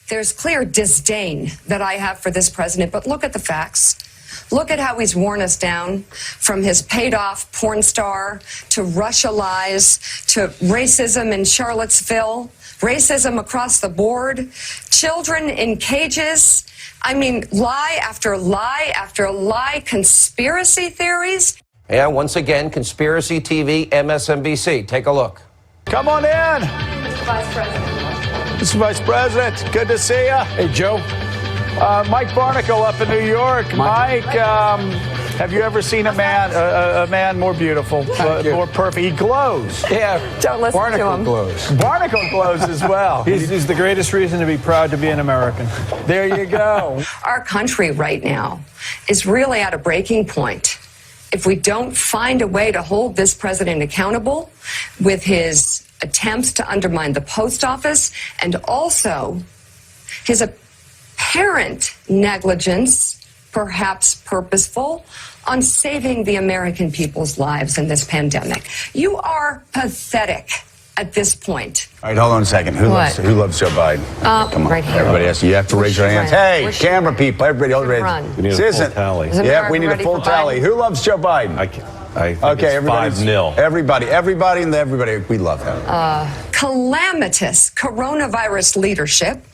There's clear disdain that I have for this president, but look at the facts. Look at how he's worn us down, from his paid-off porn star to Russia lies to racism in Charlottesville, racism across the board, children in cages. I mean, lie after lie after lie, conspiracy theories. Yeah, once again, conspiracy TV, MSNBC. Take a look. Come on in. Mr. Vice President. Mr. Vice President, good to see you. Hey, Joe. Mike Barnacle up in New York. Mike, have you ever seen a man more beautiful, more perfect? He glows. Yeah, Don't listen Barnacle to him. glows. Barnacle glows as well. He's the greatest reason to be proud to be an American. There you go. Our country right now is really at a breaking point. If we don't find a way to hold this president accountable with his attempts to undermine the post office and also his apparent negligence, perhaps purposeful, on saving the American people's lives in this pandemic. You are pathetic at this point. All right, hold on a second. Who loves Joe Biden? Come on, right here. everybody has to. You have to raise your hands. Hey, camera people, everybody, hold your hands. We need a full tally. Yeah, we need a full tally. Who loves Joe Biden? I think it's 5-0. Everybody, we love him. Calamitous coronavirus leadership.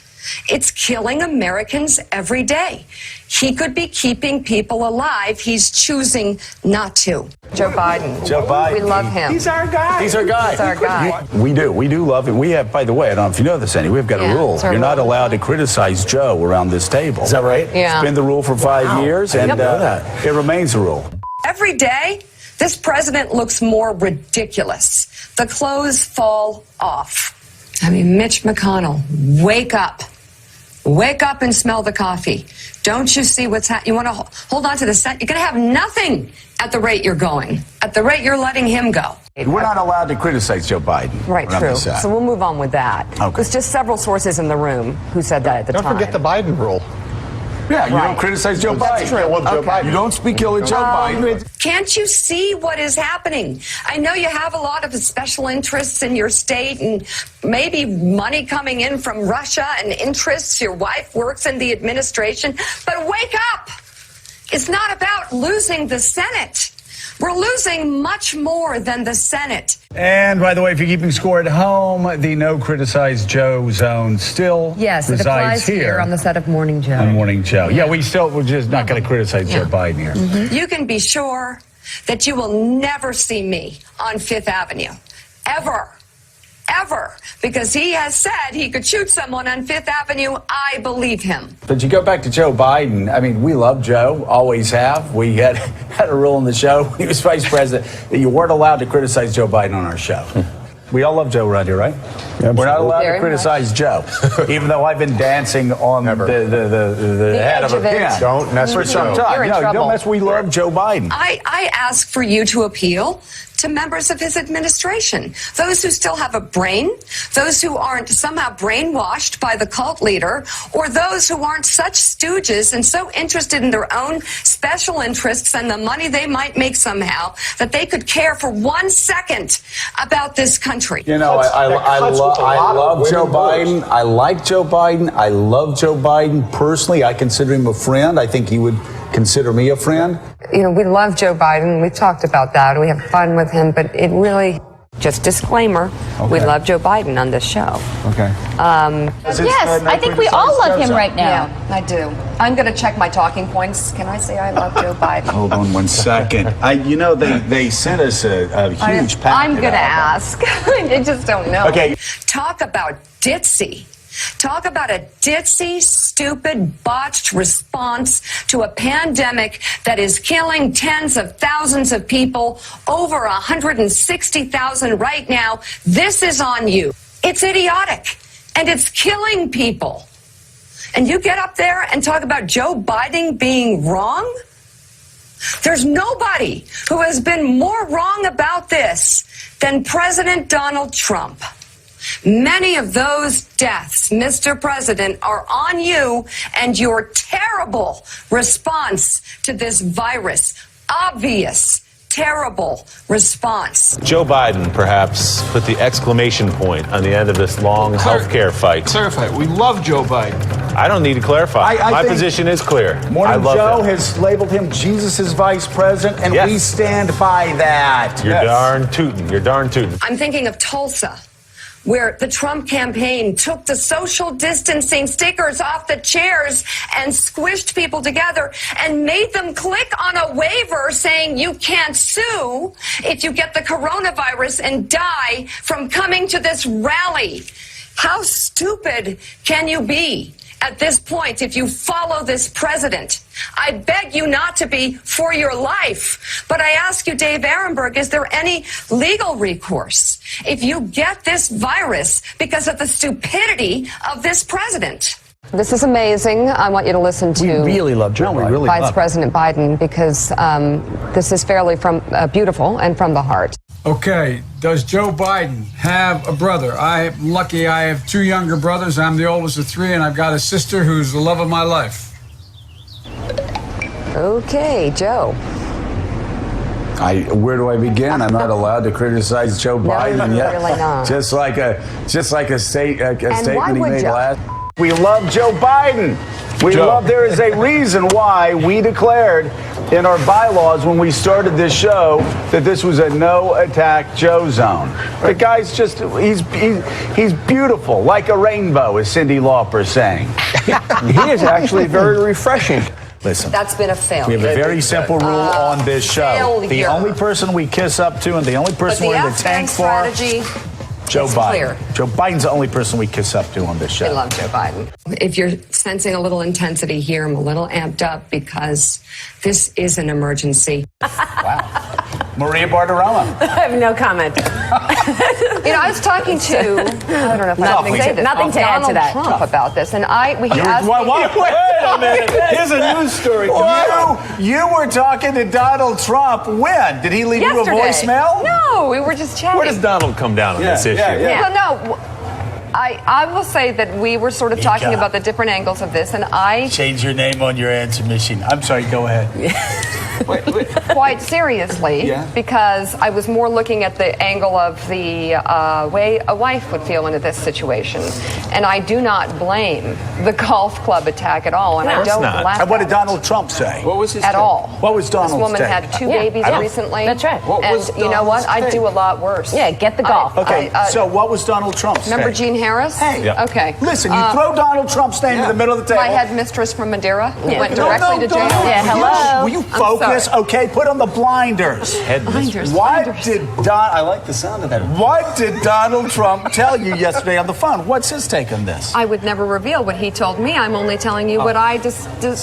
It's killing Americans every day. He could be keeping people alive. He's choosing not to. Joe Biden. Joe Biden. We love him. He's our guy. He's our guy. He's our guy. We do love him. We have, by the way, I don't know if you know this, Andy, we've got a rule. You're not allowed to criticize Joe around this table. Is that right? Yeah. It's been the rule for 5 years, and it remains the rule. Every day, this president looks more ridiculous. The clothes fall off. I mean, Mitch McConnell, wake up. Wake up and smell the coffee. Don't you see what's happening? You want to hold on to the set? You're going to have nothing at the rate you're going, at the rate you're letting him go. We're not allowed to criticize Joe Biden. Right, true. So we'll move on with that. Okay. There's just several sources in the room who said that at the time. Don't forget the Biden rule. Yeah, you don't criticize Joe Biden. That's true. Okay. You don't speak ill of Joe Biden. Can't you see what is happening? I know you have a lot of special interests in your state and maybe money coming in from Russia and interests. Your wife works in the administration. But wake up! It's not about losing the Senate. We're losing much more than the Senate. And by the way, if you're keeping score at home, the No Criticize Joe zone still resides here on the set of Morning Joe. On Morning Joe. Yeah, we're just not going to criticize Joe Biden here. Mm-hmm. You can be sure that you will never see me on Fifth Avenue. Ever. Ever. Because he has said he could shoot someone on Fifth Avenue. I believe him. But you go back to Joe Biden. I mean, we love Joe, always have. We had a rule in the show when he was vice president that you weren't allowed to criticize Joe Biden on our show. We all love Joe around here, right? We're not allowed to criticize Joe, even though I've been dancing on the head of a pin. Don't mess with Joe. You're in trouble. Don't mess. We love Joe Biden. I ask for you to appeal to members of his administration, those who still have a brain, those who aren't somehow brainwashed by the cult leader, or those who aren't such stooges and so interested in their own special interests and the money they might make somehow that they could care for 1 second about this country. You know, I love Joe Biden. I like Joe Biden. I love Joe Biden personally. I consider him a friend. I think he would consider me a friend. You know, we love Joe Biden. We've talked about that. We have fun with him, but it really, just disclaimer, we love Joe Biden on this show. Okay. Yes, I think we all love him right now. Yeah, I do. I'm going to check my talking points. Can I say I love Joe Biden? Hold on 1 second. They sent us a huge packet. I'm going to ask. I just don't know. Okay. Talk about ditzy. Talk about a ditzy, stupid, botched response to a pandemic that is killing tens of thousands of people, over 160,000 right now. This is on you. It's idiotic, and it's killing people. And you get up there and talk about Joe Biden being wrong? There's nobody who has been more wrong about this than President Donald Trump. Many of those deaths, Mr. President, are on you and your terrible response to this virus. Obvious terrible response. Joe Biden perhaps put the exclamation point on the end of this long healthcare fight. Clarify. We love Joe Biden. I don't need to clarify. My position is clear. Morning Joe has labeled him Jesus' vice president, and we stand by that. You're darn tootin'. You're darn tootin'. I'm thinking of Tulsa, where the Trump campaign took the social distancing stickers off the chairs and squished people together and made them click on a waiver saying you can't sue if you get the coronavirus and die from coming to this rally. How stupid can you be at this point if you follow this president? I beg you not to be for your life. But I ask you, Dave Arenberg, is there any legal recourse if you get this virus because of the stupidity of this president? This is amazing. I want you to listen to really love Joe Biden. Vice President Biden because this is fairly beautiful and from the heart. Okay, does Joe Biden have a brother? I'm lucky I have 2 younger brothers. I'm the oldest of 3, and I've got a sister who's the love of my life. Okay, Joe. Where do I begin? I'm not allowed to criticize Joe Biden yet. Really not. Just like a statement he made Joe? last. We love Joe Biden. There is a reason why we declared in our bylaws when we started this show that this was a no attack Joe zone. The guy's just, he's beautiful, like a rainbow, as Cyndi Lauper saying. He is actually very refreshing. Listen. That's been a failure. We have a very simple rule on this show. Failure. The only person we kiss up to and the only person we're in the tank for, Joe Biden. Clear. Joe Biden's the only person we kiss up to on this show. I love Joe Biden. If you're sensing a little intensity here, I'm a little amped up because this is an emergency. Wow. Maria Bartiromo. I have no comment. I was talking to, I don't know if I can say this, nothing to add to that. Trump about this, and he asked me. Wait a minute. Here's a news story. You were talking to Donald Trump when? Did he leave you a voicemail? No, we were just chatting. Where does Donald come down on this issue? Well, no. I will say that we were sort of talking about the different angles of this, and I change your name on your answer machine. I'm sorry, go ahead. Quite seriously, because I was more looking at the angle of the way a wife would feel in this situation. And I do not blame the golf club attack at all, and I don't laugh And what did at Donald Trump say? What was his at all. What was Donald's This woman take? had 2 babies recently. That's right. And you know what? I'd do a lot worse. Yeah, get the golf. Okay, so what was Donald Trump saying? Remember Gene Harris? Hey. Okay. Listen, you throw Donald Trump's name in the middle of the table. My headmistress from Madeira who went No, directly to jail. Yeah, hello. Will you focus? Okay, put on the blinders. Blinders. I like the sound of that. What did Donald Trump tell you yesterday on the phone? What's his take on this? I would never reveal what he told me. I'm only telling you what I just sort of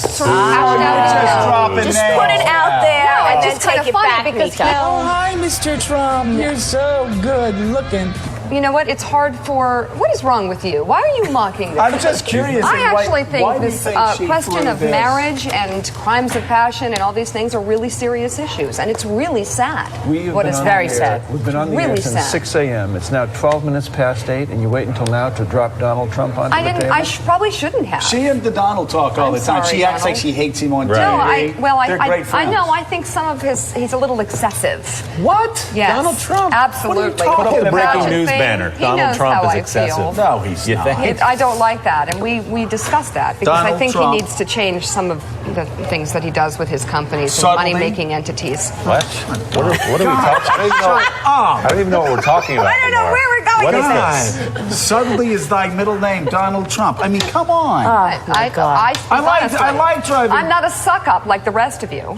Just put it out there and then just kind take of it funny back, because Mika. Hi, Mr. Trump. You're so good looking. You know what? It's hard for. What is wrong with you? Why are you mocking this? I'm just curious. I actually think why do you this think she question threw of this? marriage and crimes of passion and all these things are really serious issues, and it's really sad. What is very sad. We've been on the air Really since sad. 6 a.m. It's now 12 minutes past 8, and you wait until now to drop Donald Trump onto I the didn't. table? I probably shouldn't have. She and the Donald talk all the time. sorry, She acts like Donald. she hates him on TV. No, They're great I friends. know. I think some of he's a little excessive. What? Yes. Donald Trump? Absolutely. What are you talking Put up the about? breaking news Thing. banner. He Donald knows Trump how is I excessive. feel. No, he's You not. think? I don't like that, and we discussed that because I Donald think Trump. he needs to change some of the things that he does with his companies and Subtlety? money-making entities. What? What are we talking I I don't even know what we're talking about. I don't know where we're going What with is this. this? Suddenly is thy middle name Donald Trump. I mean, come on. I like driving. I'm not a suck-up like the rest of you.